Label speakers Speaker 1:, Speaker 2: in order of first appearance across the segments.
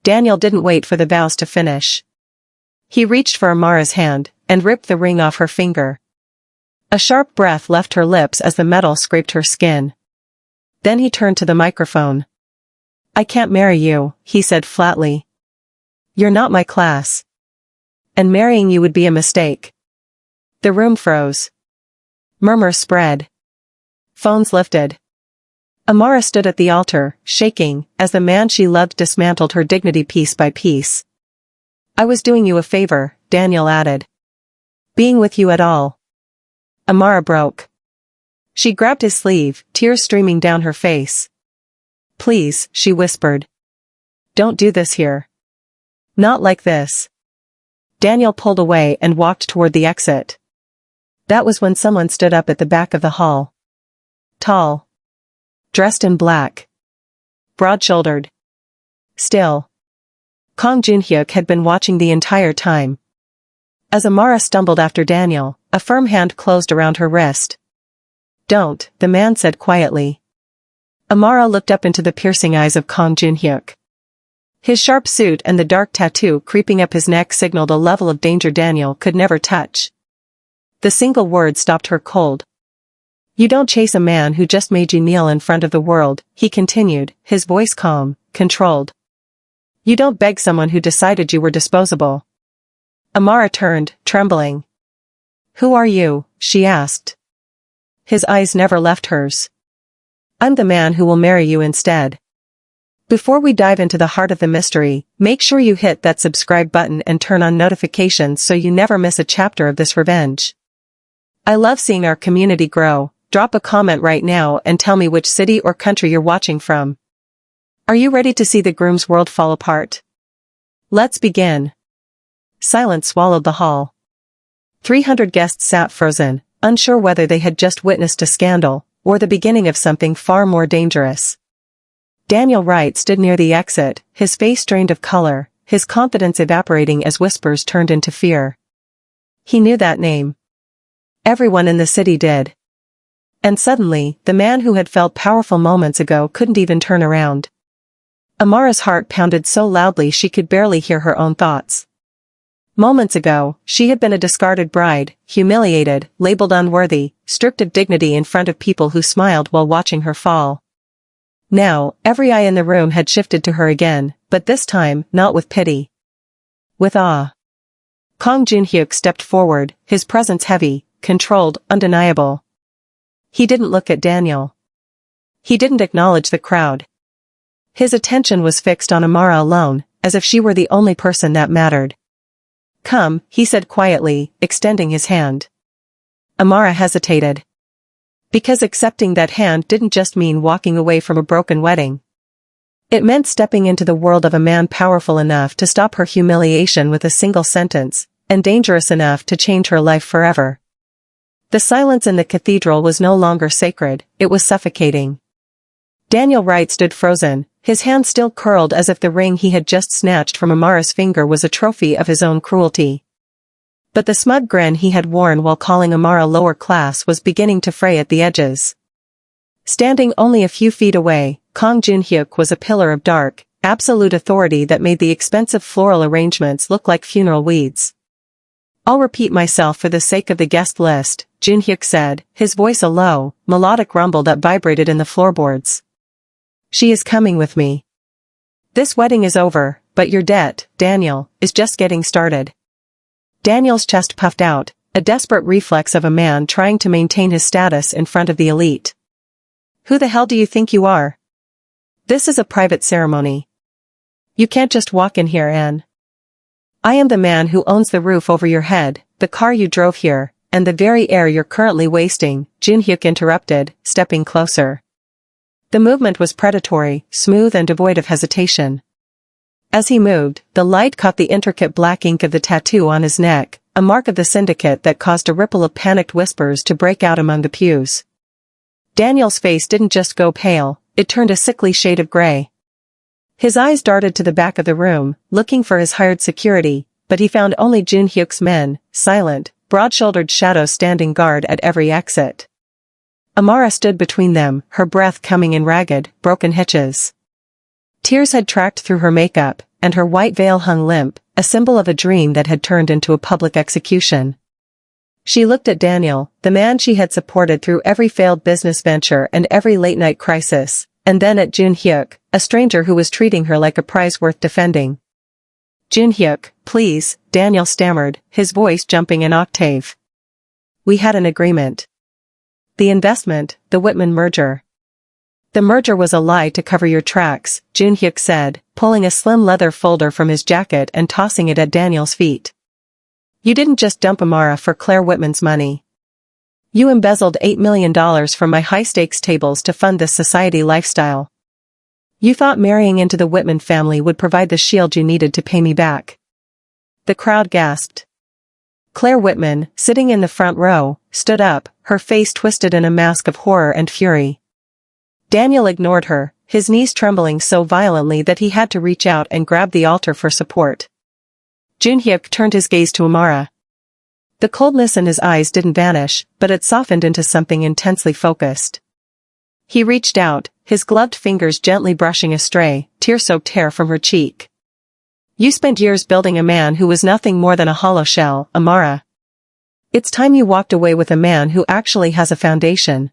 Speaker 1: Daniel didn't wait for the vows to finish. He reached for Amara's hand, and ripped the ring off her finger. A sharp breath left her lips as the metal scraped her skin. Then he turned to the microphone. "I can't marry you," he said flatly. "You're not my class. And marrying you would be a mistake." The room froze. Murmurs spread. Phones lifted. Amara stood at the altar, shaking, as the man she loved dismantled her dignity piece by piece. "I was doing you a favor," Daniel added. "Being with you at all." Amara broke. She grabbed his sleeve, tears streaming down her face. "Please," she whispered. "Don't do this here. Not like this." Daniel pulled away and walked toward the exit. That was when someone stood up at the back of the hall. Tall. Dressed in black. Broad-shouldered. Still. Kang Joon-hyuk had been watching the entire time. As Amara stumbled after Daniel, a firm hand closed around her wrist. "Don't," the man said quietly. Amara looked up into the piercing eyes of Kang Joon-hyuk. His sharp suit and the dark tattoo creeping up his neck signaled a level of danger Daniel could never touch. The single word stopped her cold. "You don't chase a man who just made you kneel in front of the world," he continued, his voice calm, controlled. "You don't beg someone who decided you were disposable." Amara turned, trembling. "Who are you?" she asked. His eyes never left hers. "I'm the man who will marry you instead." Before we dive into the heart of the mystery, make sure you hit that subscribe button and turn on notifications so you never miss a chapter of this revenge. I love seeing our community grow. Drop a comment right now and tell me which city or country you're watching from. Are you ready to see the Groom's world fall apart? Let's begin. Silence swallowed the hall. 300 guests sat frozen, unsure whether they had just witnessed a scandal, or the beginning of something far more dangerous. Daniel Wright stood near the exit, his face drained of color, his confidence evaporating as whispers turned into fear. He knew that name. Everyone in the city did. And suddenly, the man who had felt powerful moments ago couldn't even turn around. Amara's heart pounded so loudly she could barely hear her own thoughts. Moments ago, she had been a discarded bride, humiliated, labeled unworthy, stripped of dignity in front of people who smiled while watching her fall. Now, every eye in the room had shifted to her again, but this time, not with pity. With awe. Kang Joon-hyuk stepped forward, his presence heavy, controlled, undeniable. He didn't look at Daniel. He didn't acknowledge the crowd. His attention was fixed on Amara alone, as if she were the only person that mattered. "Come," he said quietly, extending his hand. Amara hesitated. Because accepting that hand didn't just mean walking away from a broken wedding. It meant stepping into the world of a man powerful enough to stop her humiliation with a single sentence, and dangerous enough to change her life forever. The silence in the cathedral was no longer sacred, it was suffocating. Daniel Wright stood frozen, his hand still curled as if the ring he had just snatched from Amara's finger was a trophy of his own cruelty. But the smug grin he had worn while calling Amara lower class was beginning to fray at the edges. Standing only a few feet away, Kang Joon-hyuk was a pillar of dark, absolute authority that made the expensive floral arrangements look like funeral weeds. "I'll repeat myself for the sake of the guest list," Joon-hyuk said, his voice a low, melodic rumble that vibrated in the floorboards. "She is coming with me. This wedding is over, but your debt, Daniel, is just getting started." Daniel's chest puffed out, a desperate reflex of a man trying to maintain his status in front of the elite. "Who the hell do you think you are? This is a private ceremony. You can't just walk in here and... I am the man who owns the roof over your head, the car you drove here, and the very air you're currently wasting," Joon-hyuk interrupted, stepping closer. The movement was predatory, smooth and devoid of hesitation. As he moved, the light caught the intricate black ink of the tattoo on his neck, a mark of the syndicate that caused a ripple of panicked whispers to break out among the pews. Daniel's face didn't just go pale, it turned a sickly shade of gray. His eyes darted to the back of the room, looking for his hired security, but he found only Joon-hyuk's men, silent, broad-shouldered shadows standing guard at every exit. Amara stood between them, her breath coming in ragged, broken hitches. Tears had tracked through her makeup, and her white veil hung limp, a symbol of a dream that had turned into a public execution. She looked at Daniel, the man she had supported through every failed business venture and every late-night crisis, and then at Joon-hyuk, a stranger who was treating her like a prize worth defending. "Joon-hyuk, please," Daniel stammered, his voice jumping an octave. "We had an agreement. The investment, the Whitman merger." "The merger was a lie to cover your tracks," Joon-hyuk said, pulling a slim leather folder from his jacket and tossing it at Daniel's feet. "You didn't just dump Amara for Claire Whitman's money. You embezzled $8 million from my high-stakes tables to fund this society lifestyle. You thought marrying into the Whitman family would provide the shield you needed to pay me back." The crowd gasped. Claire Whitman, sitting in the front row, stood up, her face twisted in a mask of horror and fury. Daniel ignored her, his knees trembling so violently that he had to reach out and grab the altar for support. Joon-hyuk turned his gaze to Amara. The coldness in his eyes didn't vanish, but it softened into something intensely focused. He reached out, his gloved fingers gently brushing a stray, tear-soaked hair from her cheek. "You spent years building a man who was nothing more than a hollow shell, Amara. It's time you walked away with a man who actually has a foundation."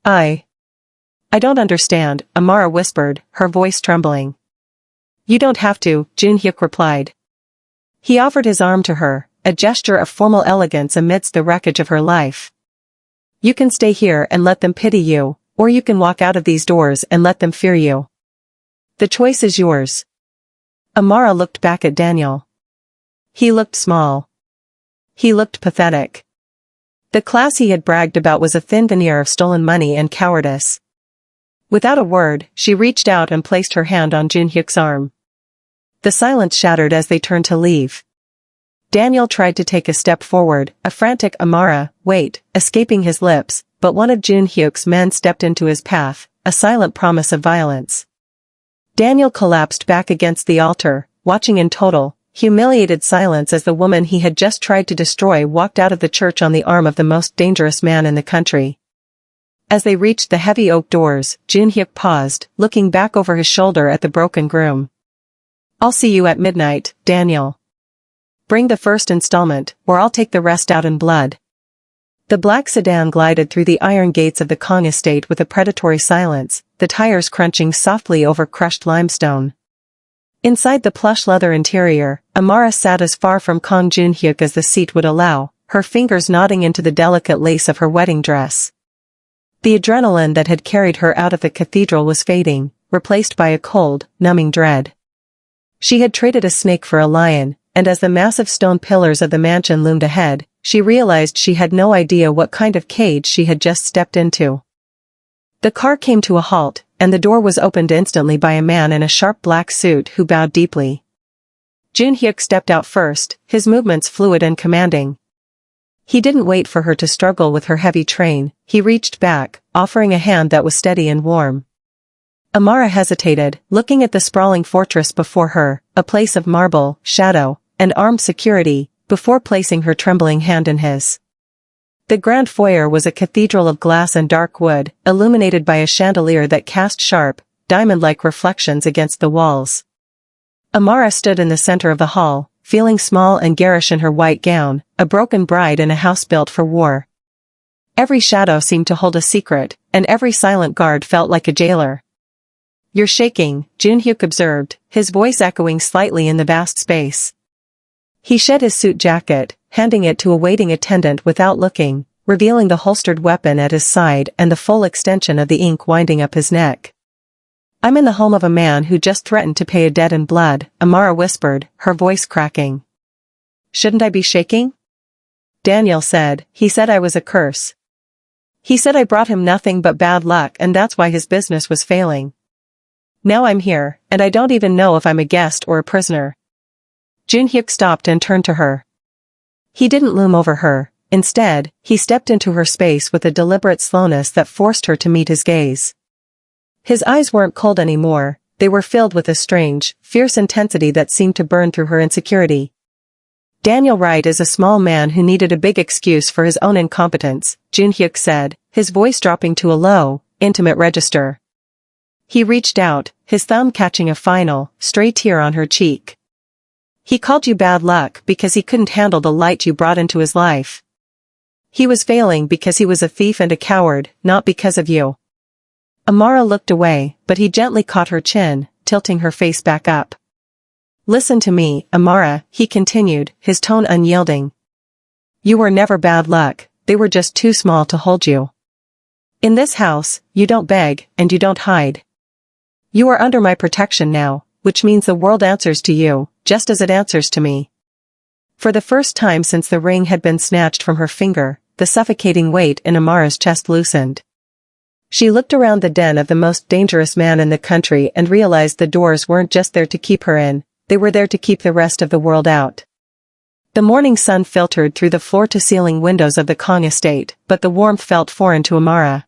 Speaker 1: I don't understand," Amara whispered, her voice trembling. "You don't have to," Joon-hyuk replied. He offered his arm to her, a gesture of formal elegance amidst the wreckage of her life. "You can stay here and let them pity you, or you can walk out of these doors and let them fear you. The choice is yours." Amara looked back at Daniel. He looked small. He looked pathetic. The class he had bragged about was a thin veneer of stolen money and cowardice. Without a word, she reached out and placed her hand on Joon-hyuk's arm. The silence shattered as they turned to leave. Daniel tried to take a step forward, a frantic "Amara, wait," escaping his lips, but one of Joon-hyuk's men stepped into his path, a silent promise of violence. Daniel collapsed back against the altar, watching in total, humiliated silence as the woman he had just tried to destroy walked out of the church on the arm of the most dangerous man in the country. As they reached the heavy oak doors, Joon-hyuk paused, looking back over his shoulder at the broken groom. "I'll see you at midnight, Daniel. Bring the first installment, or I'll take the rest out in blood." The black sedan glided through the iron gates of the Kang estate with a predatory silence, the tires crunching softly over crushed limestone. Inside the plush leather interior, Amara sat as far from Kang Joon-hyuk as the seat would allow, her fingers knotting into the delicate lace of her wedding dress. The adrenaline that had carried her out of the cathedral was fading, replaced by a cold, numbing dread. She had traded a snake for a lion, and as the massive stone pillars of the mansion loomed ahead, she realized she had no idea what kind of cage she had just stepped into. The car came to a halt, and the door was opened instantly by a man in a sharp black suit who bowed deeply. Joon-hyuk stepped out first, his movements fluid and commanding. He didn't wait for her to struggle with her heavy train, he reached back, offering a hand that was steady and warm. Amara hesitated, looking at the sprawling fortress before her, a place of marble, shadow, and armed security, before placing her trembling hand in his. The grand foyer was a cathedral of glass and dark wood, illuminated by a chandelier that cast sharp, diamond-like reflections against the walls. Amara stood in the center of the hall, feeling small and garish in her white gown, a broken bride in a house built for war. Every shadow seemed to hold a secret, and every silent guard felt like a jailer. "You're shaking," Joon-hyuk observed, his voice echoing slightly in the vast space. He shed his suit jacket, handing it to a waiting attendant without looking, revealing the holstered weapon at his side and the full extension of the ink winding up his neck. "I'm in the home of a man who just threatened to pay a debt in blood," Amara whispered, her voice cracking. "Shouldn't I be shaking?" Daniel said, "He said I was a curse. He said I brought him nothing but bad luck and that's why his business was failing. Now I'm here, and I don't even know if I'm a guest or a prisoner." Joon-hyuk stopped and turned to her. He didn't loom over her, instead, he stepped into her space with a deliberate slowness that forced her to meet his gaze. His eyes weren't cold anymore, they were filled with a strange, fierce intensity that seemed to burn through her insecurity. "Daniel Wright is a small man who needed a big excuse for his own incompetence," Joon-hyuk said, his voice dropping to a low, intimate register. He reached out, his thumb catching a final, stray tear on her cheek. He called you bad luck because he couldn't handle the light you brought into his life. He was failing because he was a thief and a coward, not because of you. Amara looked away, but he gently caught her chin, tilting her face back up. Listen to me, Amara, he continued, his tone unyielding. You were never bad luck, they were just too small to hold you. In this house, you don't beg, and you don't hide. You are under my protection now, which means the world answers to you, just as it answers to me. For the first time since the ring had been snatched from her finger, the suffocating weight in Amara's chest loosened. She looked around the den of the most dangerous man in the country and realized the doors weren't just there to keep her in, they were there to keep the rest of the world out. The morning sun filtered through the floor-to-ceiling windows of the Kang estate, but the warmth felt foreign to Amara.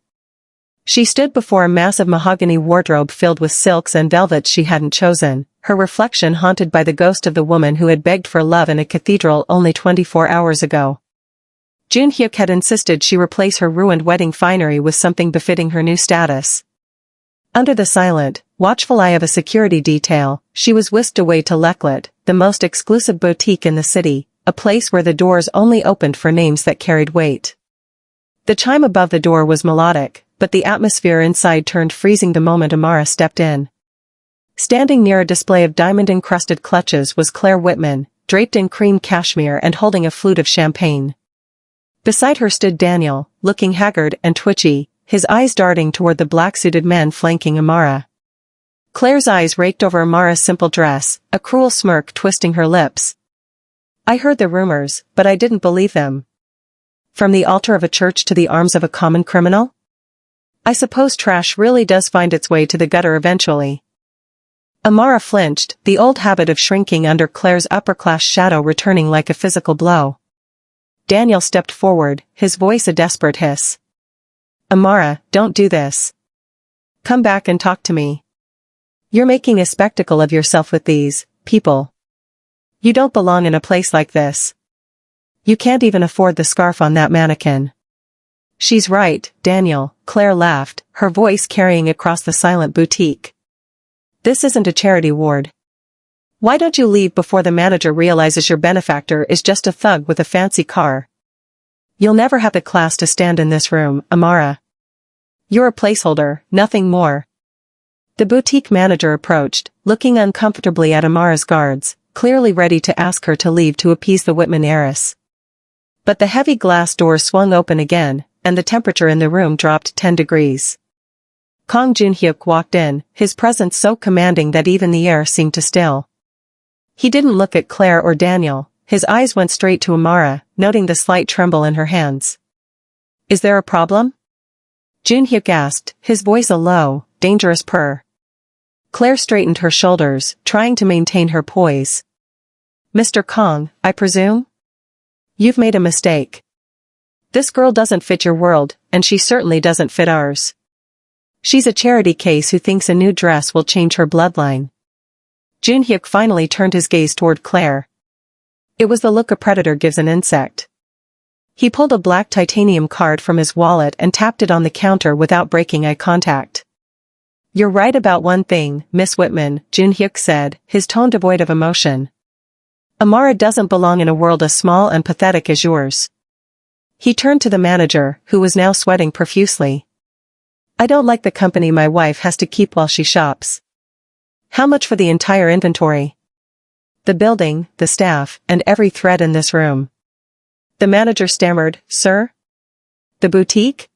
Speaker 1: She stood before a massive mahogany wardrobe filled with silks and velvets she hadn't chosen, her reflection haunted by the ghost of the woman who had begged for love in a cathedral only 24 hours ago. Joon-hyuk had insisted she replace her ruined wedding finery with something befitting her new status. Under the silent, watchful eye of a security detail, she was whisked away to Leklet, the most exclusive boutique in the city, a place where the doors only opened for names that carried weight. The chime above the door was melodic, but the atmosphere inside turned freezing the moment Amara stepped in. Standing near a display of diamond-encrusted clutches was Claire Whitman, draped in cream cashmere and holding a flute of champagne. Beside her stood Daniel, looking haggard and twitchy, his eyes darting toward the black-suited men flanking Amara. Claire's eyes raked over Amara's simple dress, a cruel smirk twisting her lips. I heard the rumors, but I didn't believe them. From the altar of a church to the arms of a common criminal? I suppose trash really does find its way to the gutter eventually. Amara flinched, the old habit of shrinking under Claire's upper-class shadow returning like a physical blow. Daniel stepped forward, his voice a desperate hiss. Amara, don't do this. Come back and talk to me. You're making a spectacle of yourself with these people. You don't belong in a place like this. You can't even afford the scarf on that mannequin. She's right, Daniel, Claire laughed, her voice carrying across the silent boutique. This isn't a charity ward. Why don't you leave before the manager realizes your benefactor is just a thug with a fancy car? You'll never have the class to stand in this room, Amara. You're a placeholder, nothing more. The boutique manager approached, looking uncomfortably at Amara's guards, clearly ready to ask her to leave to appease the Whitman heiress. But the heavy glass doors swung open again, and the temperature in the room dropped 10 degrees. Kang Joon-hyuk walked in, his presence so commanding that even the air seemed to still. He didn't look at Claire or Daniel, his eyes went straight to Amara, noting the slight tremble in her hands. Is there a problem? Joon-hyuk asked, his voice a low, dangerous purr. Claire straightened her shoulders, trying to maintain her poise. Mr. Kang, I presume? You've made a mistake. This girl doesn't fit your world, and she certainly doesn't fit ours. She's a charity case who thinks a new dress will change her bloodline. Joon-hyuk finally turned his gaze toward Claire. It was the look a predator gives an insect. He pulled a black titanium card from his wallet and tapped it on the counter without breaking eye contact. You're right about one thing, Miss Whitman, Joon-hyuk said, his tone devoid of emotion. Amara doesn't belong in a world as small and pathetic as yours. He turned to the manager, who was now sweating profusely. I don't like the company my wife has to keep while she shops. How much for the entire inventory? The building, the staff, and every thread in this room. The manager stammered, Sir? The boutique?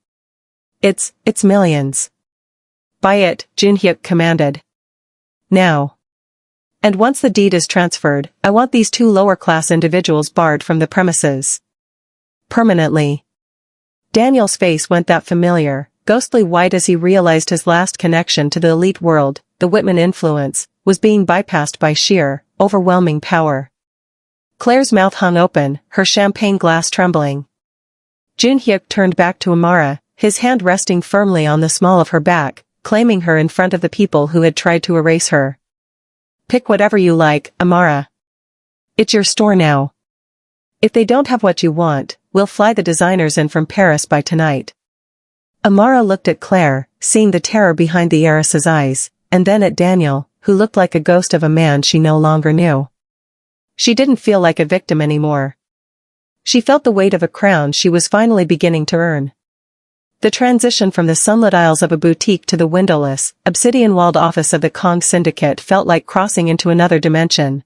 Speaker 1: It's millions. Buy it, Joon-hyuk commanded. Now. And once the deed is transferred, I want these two lower-class individuals barred from the premises. Permanently. Daniel's face went that familiar, ghostly white as he realized his last connection to the elite world, the Whitman influence, was being bypassed by sheer, overwhelming power. Claire's mouth hung open, her champagne glass trembling. Joon-hyuk turned back to Amara, his hand resting firmly on the small of her back, claiming her in front of the people who had tried to erase her. Pick whatever you like, Amara. It's your store now. If they don't have what you want, we'll fly the designers in from Paris by tonight. Amara looked at Claire, seeing the terror behind the heiress's eyes, and then at Daniel, who looked like a ghost of a man she no longer knew. She didn't feel like a victim anymore. She felt the weight of a crown she was finally beginning to earn. The transition from the sunlit aisles of a boutique to the windowless, obsidian-walled office of the Kang Syndicate felt like crossing into another dimension.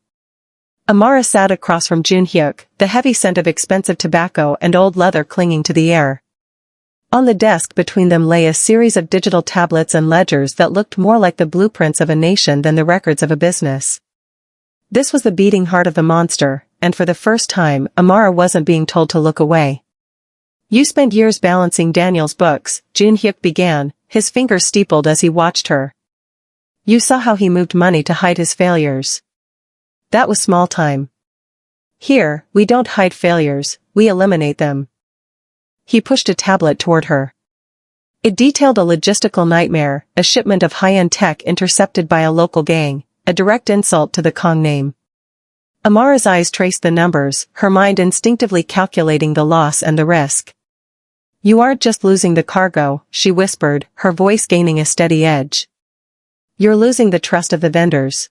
Speaker 1: Amara sat across from Joon-hyuk, the heavy scent of expensive tobacco and old leather clinging to the air. On the desk between them lay a series of digital tablets and ledgers that looked more like the blueprints of a nation than the records of a business. This was the beating heart of the monster, and for the first time, Amara wasn't being told to look away. "You spent years balancing Daniel's books," Joon-hyuk began, his fingers steepled as he watched her. "You saw how he moved money to hide his failures. That was small time. Here, we don't hide failures, we eliminate them." He pushed a tablet toward her. It detailed a logistical nightmare, a shipment of high-end tech intercepted by a local gang, a direct insult to the Kang name. Amara's eyes traced the numbers, her mind instinctively calculating the loss and the risk. "You aren't just losing the cargo," she whispered, her voice gaining a steady edge. "You're losing the trust of the vendors.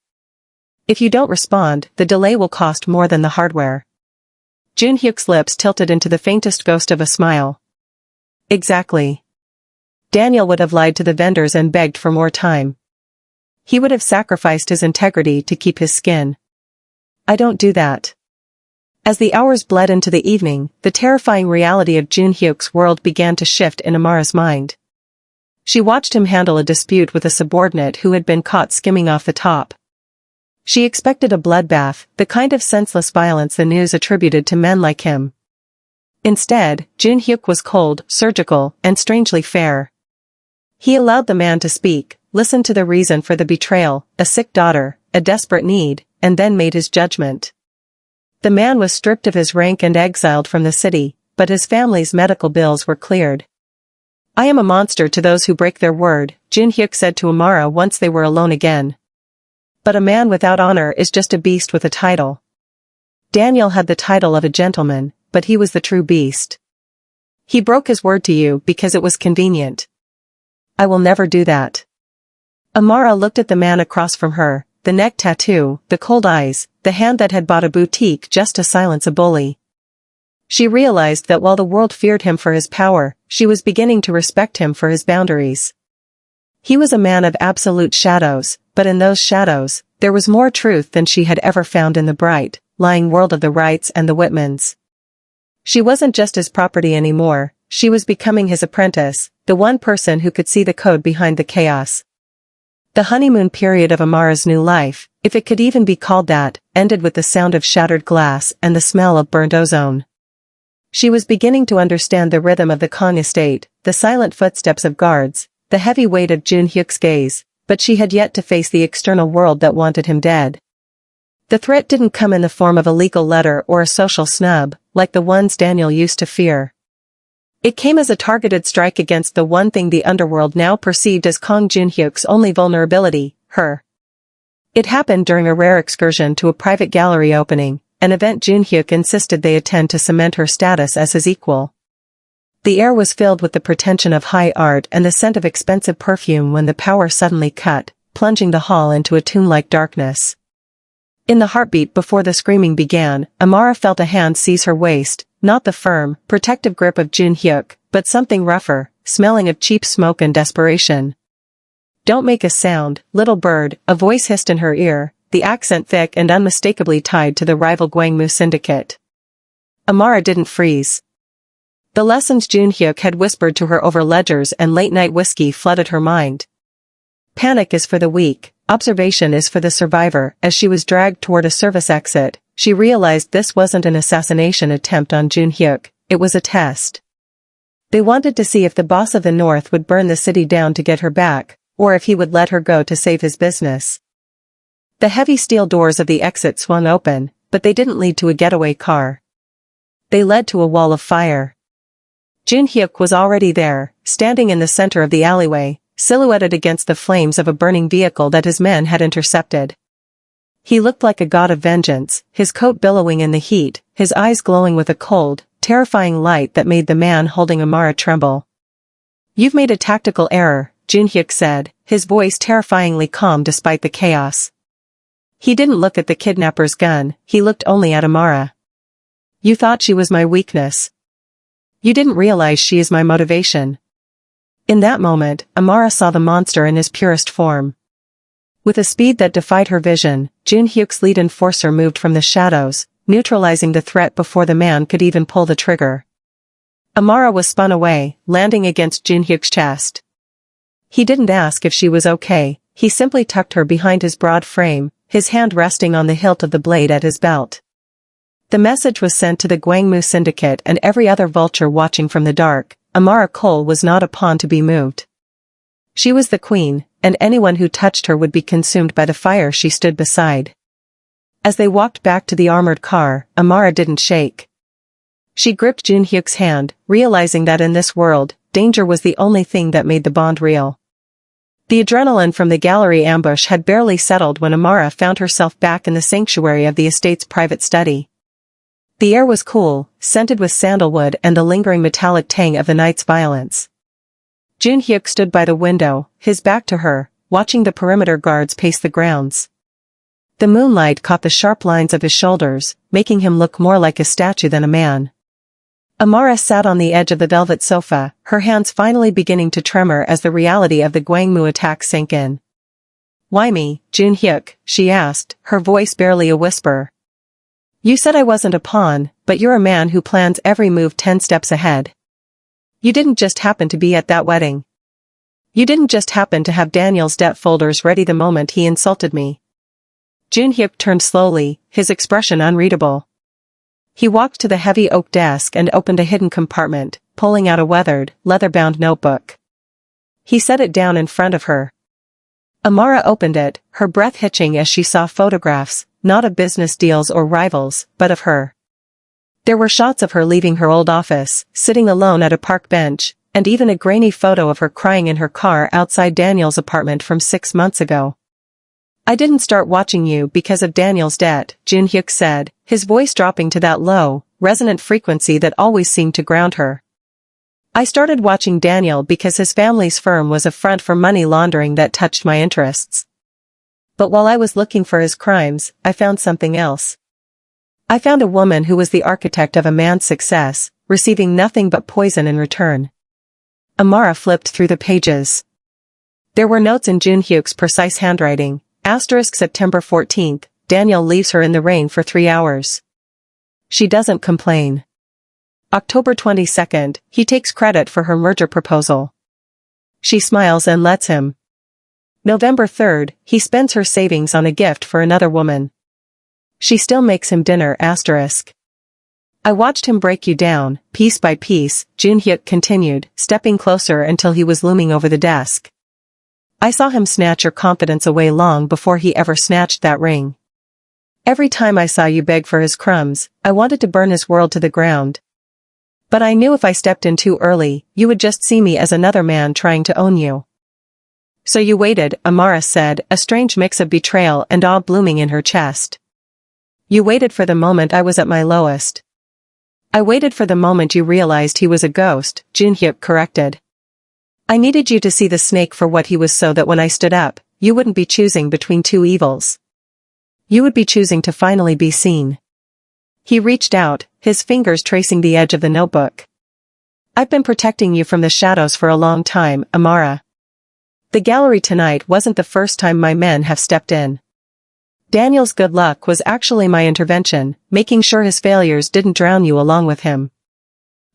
Speaker 1: If you don't respond, the delay will cost more than the hardware." Joon-hyuk's lips tilted into the faintest ghost of a smile. Exactly. Daniel would have lied to the vendors and begged for more time. He would have sacrificed his integrity to keep his skin. "I don't do that." As the hours bled into the evening, the terrifying reality of Joon-hyuk's world began to shift in Amara's mind. She watched him handle a dispute with a subordinate who had been caught skimming off the top. She expected a bloodbath, the kind of senseless violence the news attributed to men like him. Instead, Joon-hyuk was cold, surgical, and strangely fair. He allowed the man to speak, listened to the reason for the betrayal, a sick daughter, a desperate need, and then made his judgment. The man was stripped of his rank and exiled from the city, but his family's medical bills were cleared. "I am a monster to those who break their word," Joon-hyuk said to Amara once they were alone again. "But a man without honor is just a beast with a title. Daniel had the title of a gentleman, but he was the true beast. He broke his word to you because it was convenient. I will never do that." Amara looked at the man across from her, the neck tattoo, the cold eyes, the hand that had bought a boutique just to silence a bully. She realized that while the world feared him for his power, she was beginning to respect him for his boundaries. He was a man of absolute shadows, but in those shadows, there was more truth than she had ever found in the bright, lying world of the Wrights and the Whitmans. She wasn't just his property anymore, she was becoming his apprentice, the one person who could see the code behind the chaos. The honeymoon period of Amara's new life, if it could even be called that, ended with the sound of shattered glass and the smell of burnt ozone. She was beginning to understand the rhythm of the Kang estate, the silent footsteps of guards, the heavy weight of Joon-hyuk's gaze, but she had yet to face the external world that wanted him dead. The threat didn't come in the form of a legal letter or a social snub, like the ones Daniel used to fear. It came as a targeted strike against the one thing the underworld now perceived as Kang Joon-hyuk's only vulnerability, her. It happened during a rare excursion to a private gallery opening, an event Joon-hyuk insisted they attend to cement her status as his equal. The air was filled with the pretension of high art and the scent of expensive perfume when the power suddenly cut, plunging the hall into a tomb-like darkness. In the heartbeat before the screaming began, Amara felt a hand seize her waist, not the firm, protective grip of Joon-hyuk, but something rougher, smelling of cheap smoke and desperation. "Don't make a sound, little bird," a voice hissed in her ear, the accent thick and unmistakably tied to the rival Gwangmu syndicate. Amara didn't freeze. The lessons Joon-hyuk had whispered to her over ledgers and late-night whiskey flooded her mind. Panic is for the weak, observation is for the survivor. As she was dragged toward a service exit, she realized this wasn't an assassination attempt on Joon-hyuk, it was a test. They wanted to see if the boss of the North would burn the city down to get her back, or if he would let her go to save his business. The heavy steel doors of the exit swung open, but they didn't lead to a getaway car. They led to a wall of fire. Joon-hyuk was already there, standing in the center of the alleyway, silhouetted against the flames of a burning vehicle that his men had intercepted. He looked like a god of vengeance, his coat billowing in the heat, his eyes glowing with a cold, terrifying light that made the man holding Amara tremble. You've made a tactical error, Joon-hyuk said, his voice terrifyingly calm despite the chaos. He didn't look at the kidnapper's gun, he looked only at Amara. You thought she was my weakness. You didn't realize she is my motivation. In that moment, Amara saw the monster in his purest form. With a speed that defied her vision, Joon-hyuk's lead enforcer moved from the shadows, neutralizing the threat before the man could even pull the trigger. Amara was spun away, landing against Joon-hyuk's chest. He didn't ask if she was okay, he simply tucked her behind his broad frame, his hand resting on the hilt of the blade at his belt. The message was sent to the Gwangmu Syndicate and every other vulture watching from the dark. Amara Cole was not a pawn to be moved. She was the queen, and anyone who touched her would be consumed by the fire she stood beside. As they walked back to the armored car, Amara didn't shake. She gripped Joon-hyuk's hand, realizing that in this world, danger was the only thing that made the bond real. The adrenaline from the gallery ambush had barely settled when Amara found herself back in the sanctuary of the estate's private study. The air was cool, scented with sandalwood and the lingering metallic tang of the night's violence. Joon-hyuk stood by the window, his back to her, watching the perimeter guards pace the grounds. The moonlight caught the sharp lines of his shoulders, making him look more like a statue than a man. Amara sat on the edge of the velvet sofa, her hands finally beginning to tremor as the reality of the Gwangmu attack sank in. Why me, Joon-hyuk? She asked, her voice barely a whisper. You said I wasn't a pawn, but you're a man who plans every move 10 steps ahead. You didn't just happen to be at that wedding. You didn't just happen to have Daniel's debt folders ready the moment he insulted me. Joon-hyuk turned slowly, his expression unreadable. He walked to the heavy oak desk and opened a hidden compartment, pulling out a weathered, leather-bound notebook. He set it down in front of her. Amara opened it, her breath hitching as she saw photographs, not of business deals or rivals, but of her. There were shots of her leaving her old office, sitting alone at a park bench, and even a grainy photo of her crying in her car outside Daniel's apartment from 6 months ago. I didn't start watching you because of Daniel's debt, Joon-hyuk said, his voice dropping to that low, resonant frequency that always seemed to ground her. I started watching Daniel because his family's firm was a front for money laundering that touched my interests. But while I was looking for his crimes, I found something else. I found a woman who was the architect of a man's success, receiving nothing but poison in return. Amara flipped through the pages. There were notes in Joon-hyuk's precise handwriting. September 14th, Daniel leaves her in the rain for 3 hours. She doesn't complain. October 22nd, he takes credit for her merger proposal. She smiles and lets him. November 3rd, he spends her savings on a gift for another woman. She still makes him dinner. I watched him break you down, piece by piece, Joon-hyuk continued, stepping closer until he was looming over the desk. I saw him snatch your confidence away long before he ever snatched that ring. Every time I saw you beg for his crumbs, I wanted to burn his world to the ground. But I knew if I stepped in too early, you would just see me as another man trying to own you. So you waited, Amara said, a strange mix of betrayal and awe blooming in her chest. You waited for the moment I was at my lowest. I waited for the moment you realized he was a ghost, Joon-hyuk corrected. I needed you to see the snake for what he was so that when I stood up, you wouldn't be choosing between two evils. You would be choosing to finally be seen. He reached out, his fingers tracing the edge of the notebook. I've been protecting you from the shadows for a long time, Amara. The gallery tonight wasn't the first time my men have stepped in. Daniel's good luck was actually my intervention, making sure his failures didn't drown you along with him.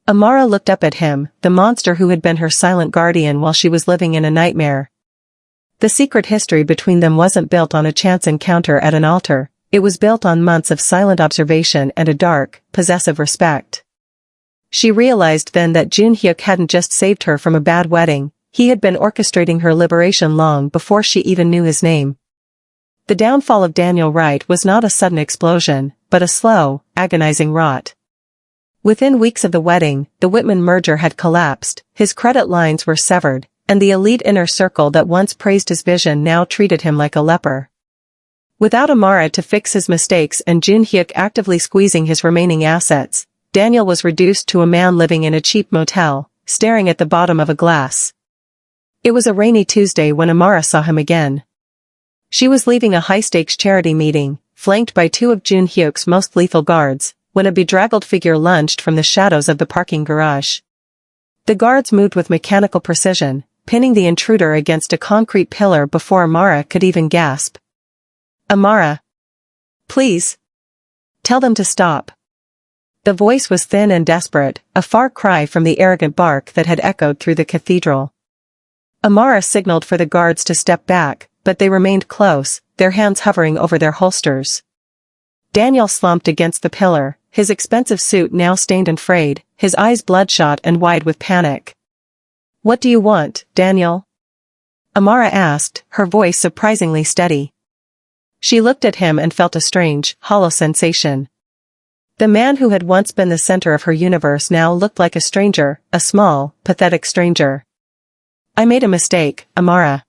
Speaker 1: Amara looked up at him, the monster who had been her silent guardian while she was living in a nightmare. The secret history between them wasn't built on a chance encounter at an altar, it was built on months of silent observation and a dark, possessive respect. She realized then that Joon-hyuk hadn't just saved her from a bad wedding, he had been orchestrating her liberation long before she even knew his name. The downfall of Daniel Wright was not a sudden explosion, but a slow, agonizing rot. Within weeks of the wedding, the Whitman merger had collapsed, his credit lines were severed, and the elite inner circle that once praised his vision now treated him like a leper. Without Amara to fix his mistakes and Joon-hyuk actively squeezing his remaining assets, Daniel was reduced to a man living in a cheap motel, staring at the bottom of a glass. It was a rainy Tuesday when Amara saw him again. She was leaving a high-stakes charity meeting, flanked by two of Joon-hyuk's most lethal guards, when a bedraggled figure lunged from the shadows of the parking garage. The guards moved with mechanical precision, pinning the intruder against a concrete pillar before Amara could even gasp. "Amara. Please. Tell them to stop." The voice was thin and desperate, a far cry from the arrogant bark that had echoed through the cathedral. Amara signaled for the guards to step back, but they remained close, their hands hovering over their holsters. Daniel slumped against the pillar, his expensive suit now stained and frayed, his eyes bloodshot and wide with panic. "What do you want, Daniel?" Amara asked, her voice surprisingly steady. She looked at him and felt a strange, hollow sensation. The man who had once been the center of her universe now looked like a stranger, a small, pathetic stranger. "I made a mistake, Amara."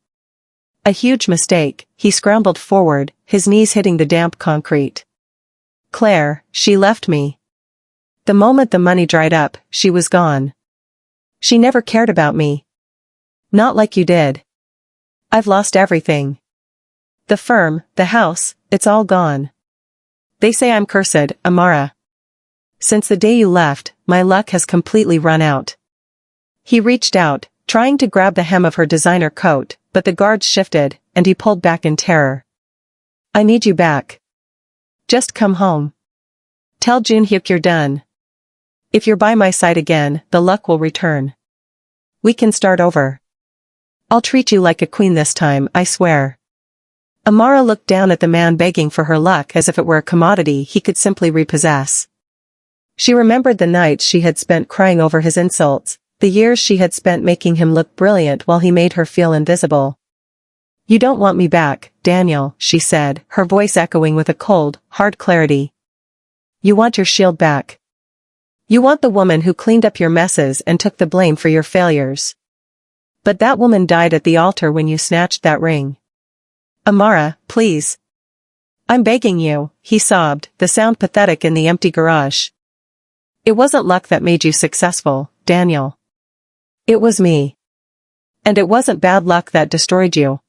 Speaker 1: A huge mistake. He scrambled forward, his knees hitting the damp concrete. "Claire, she left me. The moment the money dried up, she was gone. She never cared about me. Not like you did. I've lost everything. The firm, the house, it's all gone. They say I'm cursed, Amara. Since the day you left, my luck has completely run out." He reached out, trying to grab the hem of her designer coat, but the guards shifted, and he pulled back in terror. "I need you back. Just come home. Tell Joon-hyuk you're done. If you're by my side again, the luck will return. We can start over. I'll treat you like a queen this time, I swear." Amara looked down at the man begging for her luck as if it were a commodity he could simply repossess. She remembered the nights she had spent crying over his insults, the years she had spent making him look brilliant while he made her feel invisible. "You don't want me back, Daniel," she said, her voice echoing with a cold, hard clarity. "You want your shield back. You want the woman who cleaned up your messes and took the blame for your failures. But that woman died at the altar when you snatched that ring. Amara, please. I'm begging you," he sobbed, the sound pathetic in the empty garage. "It wasn't luck that made you successful, Daniel. It was me. And it wasn't bad luck that destroyed you.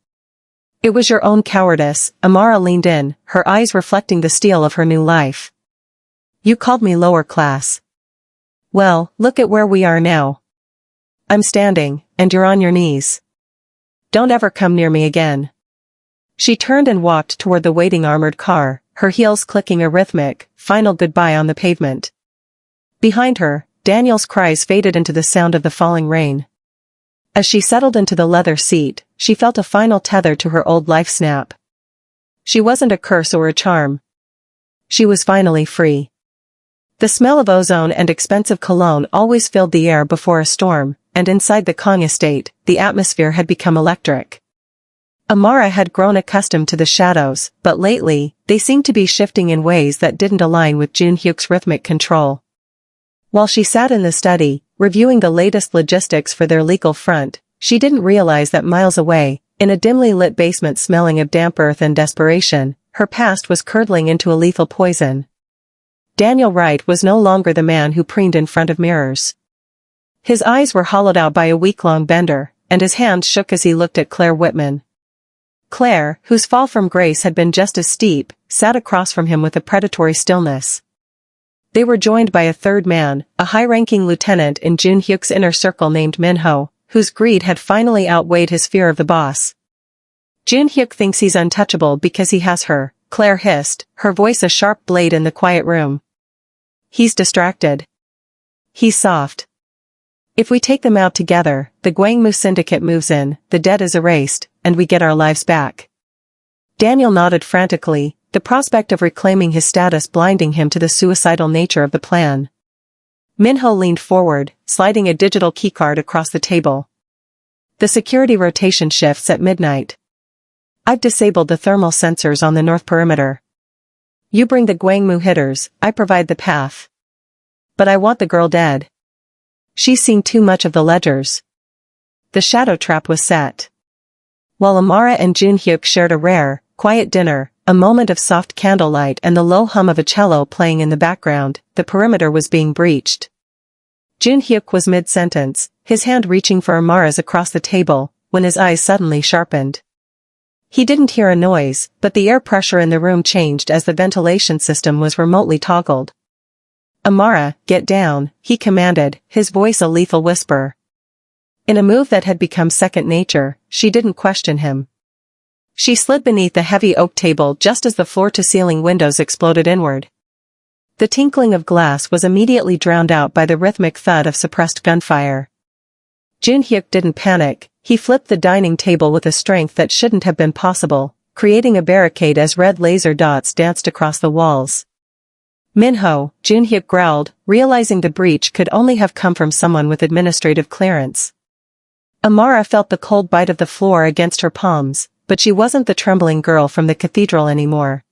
Speaker 1: It was your own cowardice." Amara leaned in, her eyes reflecting the steel of her new life. "You called me lower class. Well, look at where we are now. I'm standing, and you're on your knees. Don't ever come near me again." She turned and walked toward the waiting armored car, her heels clicking a rhythmic, final goodbye on the pavement. Behind her, Daniel's cries faded into the sound of the falling rain. As she settled into the leather seat, she felt a final tether to her old life snap. She wasn't a curse or a charm. She was finally free. The smell of ozone and expensive cologne always filled the air before a storm, and inside the Kang estate, the atmosphere had become electric. Amara had grown accustomed to the shadows, but lately, they seemed to be shifting in ways that didn't align with Joon-hyuk's rhythmic control. While she sat in the study, reviewing the latest logistics for their legal front, she didn't realize that miles away, in a dimly lit basement smelling of damp earth and desperation, her past was curdling into a lethal poison. Daniel Wright was no longer the man who preened in front of mirrors. His eyes were hollowed out by a week-long bender, and his hands shook as he looked at Claire Whitman. Claire, whose fall from grace had been just as steep, sat across from him with a predatory stillness. They were joined by a third man, a high-ranking lieutenant in Joon-hyuk's inner circle named Min-ho, whose greed had finally outweighed his fear of the boss. "Joon-hyuk thinks he's untouchable because he has her," Claire hissed, her voice a sharp blade in the quiet room. "He's distracted. He's soft. If we take them out together, the Gwangmu syndicate moves in, the debt is erased, and we get our lives back." Daniel nodded frantically, the prospect of reclaiming his status blinding him to the suicidal nature of the plan. Min-ho leaned forward, sliding a digital keycard across the table. "The security rotation shifts at midnight. I've disabled the thermal sensors on the north perimeter. You bring the Gwangmu hitters, I provide the path. But I want the girl dead. She's seen too much of the ledgers." The shadow trap was set. While Amara and Joon-hyuk shared a rare, quiet dinner, a moment of soft candlelight and the low hum of a cello playing in the background, the perimeter was being breached. Joon-hyuk was mid-sentence, his hand reaching for Amara's across the table, when his eyes suddenly sharpened. He didn't hear a noise, but the air pressure in the room changed as the ventilation system was remotely toggled. "Amara, get down," he commanded, his voice a lethal whisper. In a move that had become second nature, she didn't question him. She slid beneath the heavy oak table just as the floor-to-ceiling windows exploded inward. The tinkling of glass was immediately drowned out by the rhythmic thud of suppressed gunfire. Joon-hyuk didn't panic, he flipped the dining table with a strength that shouldn't have been possible, creating a barricade as red laser dots danced across the walls. "Minho," Joon-hyuk growled, realizing the breach could only have come from someone with administrative clearance. Amara felt the cold bite of the floor against her palms, but she wasn't the trembling girl from the cathedral anymore.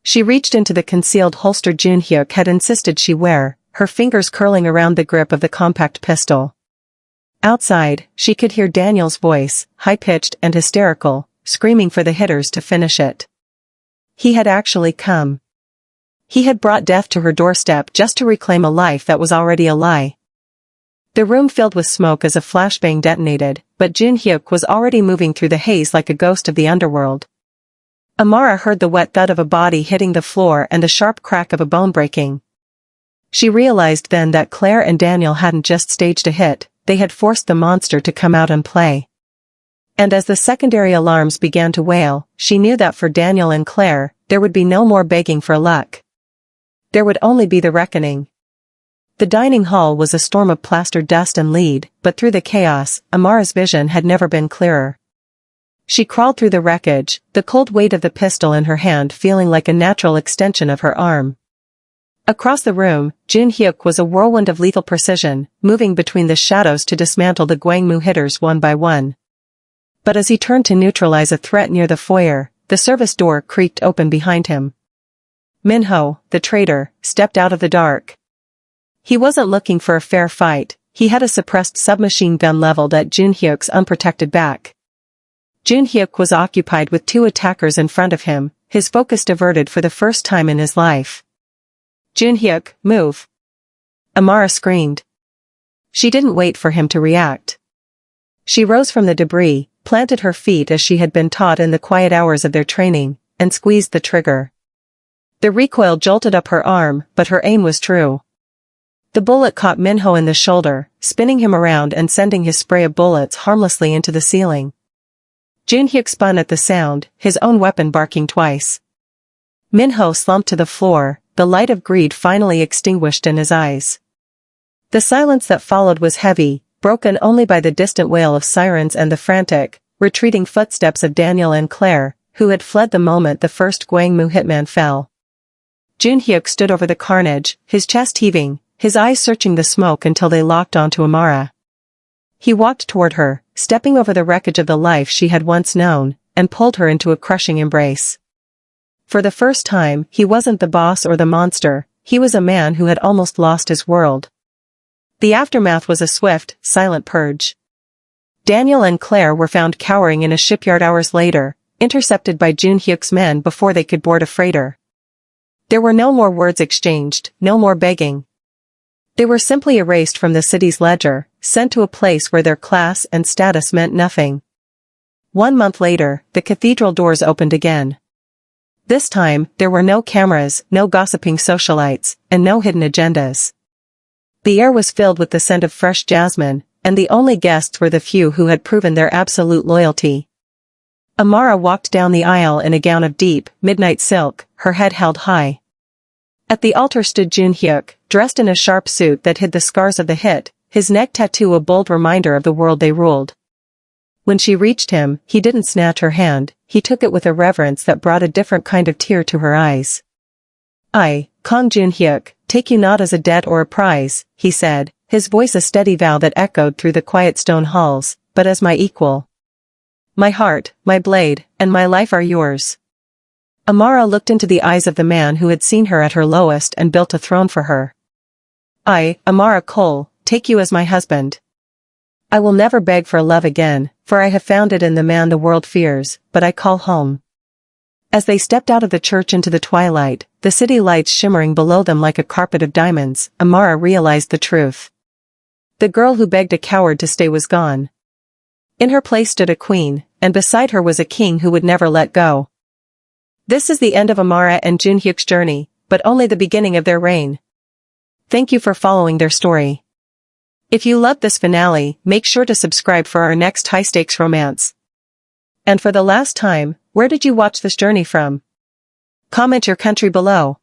Speaker 1: She reached into the concealed holster Joon-hyuk had insisted she wear, her fingers curling around the grip of the compact pistol. Outside, she could hear Daniel's voice, high-pitched and hysterical, screaming for the hitters to finish it. He had actually come. He had brought death to her doorstep just to reclaim a life that was already a lie. The room filled with smoke as a flashbang detonated, but Joon-hyuk was already moving through the haze like a ghost of the underworld. Amara heard the wet thud of a body hitting the floor and the sharp crack of a bone breaking. She realized then that Claire and Daniel hadn't just staged a hit, they had forced the monster to come out and play. And as the secondary alarms began to wail, she knew that for Daniel and Claire, there would be no more begging for luck. There would only be the reckoning. The dining hall was a storm of plastered dust and lead, but through the chaos, Amara's vision had never been clearer. She crawled through the wreckage, the cold weight of the pistol in her hand feeling like a natural extension of her arm. Across the room, Joon-hyuk was a whirlwind of lethal precision, moving between the shadows to dismantle the Gwangmu hitters one by one. But as he turned to neutralize a threat near the foyer, the service door creaked open behind him. Minho, the traitor, stepped out of the dark. He wasn't looking for a fair fight, he had a suppressed submachine gun leveled at Joon-hyuk's unprotected back. Joon-hyuk was occupied with two attackers in front of him, his focus diverted for the first time in his life. "Joon-hyuk, move!" Amara screamed. She didn't wait for him to react. She rose from the debris, planted her feet as she had been taught in the quiet hours of their training, and squeezed the trigger. The recoil jolted up her arm, but her aim was true. The bullet caught Minho in the shoulder, spinning him around and sending his spray of bullets harmlessly into the ceiling. Joon-hyuk spun at the sound, his own weapon barking twice. Minho slumped to the floor, the light of greed finally extinguished in his eyes. The silence that followed was heavy, broken only by the distant wail of sirens and the frantic, retreating footsteps of Daniel and Claire, who had fled the moment the first Gwangmu hitman fell. Joon-hyuk stood over the carnage, his chest heaving, his eyes searching the smoke until they locked onto Amara. He walked toward her, stepping over the wreckage of the life she had once known, and pulled her into a crushing embrace. For the first time, he wasn't the boss or the monster, he was a man who had almost lost his world. The aftermath was a swift, silent purge. Daniel and Claire were found cowering in a shipyard hours later, intercepted by Joon-hyuk's men before they could board a freighter. There were no more words exchanged, no more begging. They were simply erased from the city's ledger, sent to a place where their class and status meant nothing. 1 month later, the cathedral doors opened again. This time, there were no cameras, no gossiping socialites, and no hidden agendas. The air was filled with the scent of fresh jasmine, and the only guests were the few who had proven their absolute loyalty. Amara walked down the aisle in a gown of deep, midnight silk, her head held high. At the altar stood Joon-hyuk, dressed in a sharp suit that hid the scars of the hit, his neck tattoo a bold reminder of the world they ruled. When she reached him, he didn't snatch her hand, he took it with a reverence that brought a different kind of tear to her eyes. "I, Kang Joon-hyuk, take you not as a debt or a prize," he said, his voice a steady vow that echoed through the quiet stone halls, "but as my equal. My heart, my blade, and my life are yours." Amara looked into the eyes of the man who had seen her at her lowest and built a throne for her. "I, Amara Cole, take you as my husband. I will never beg for love again, for I have found it in the man the world fears, but I call home." As they stepped out of the church into the twilight, the city lights shimmering below them like a carpet of diamonds, Amara realized the truth. The girl who begged a coward to stay was gone. In her place stood a queen, and beside her was a king who would never let go. This is the end of Amara and Joon-hyuk's journey, but only the beginning of their reign. Thank you for following their story. If you loved this finale, make sure to subscribe for our next high-stakes romance. And for the last time, where did you watch this journey from? Comment your country below.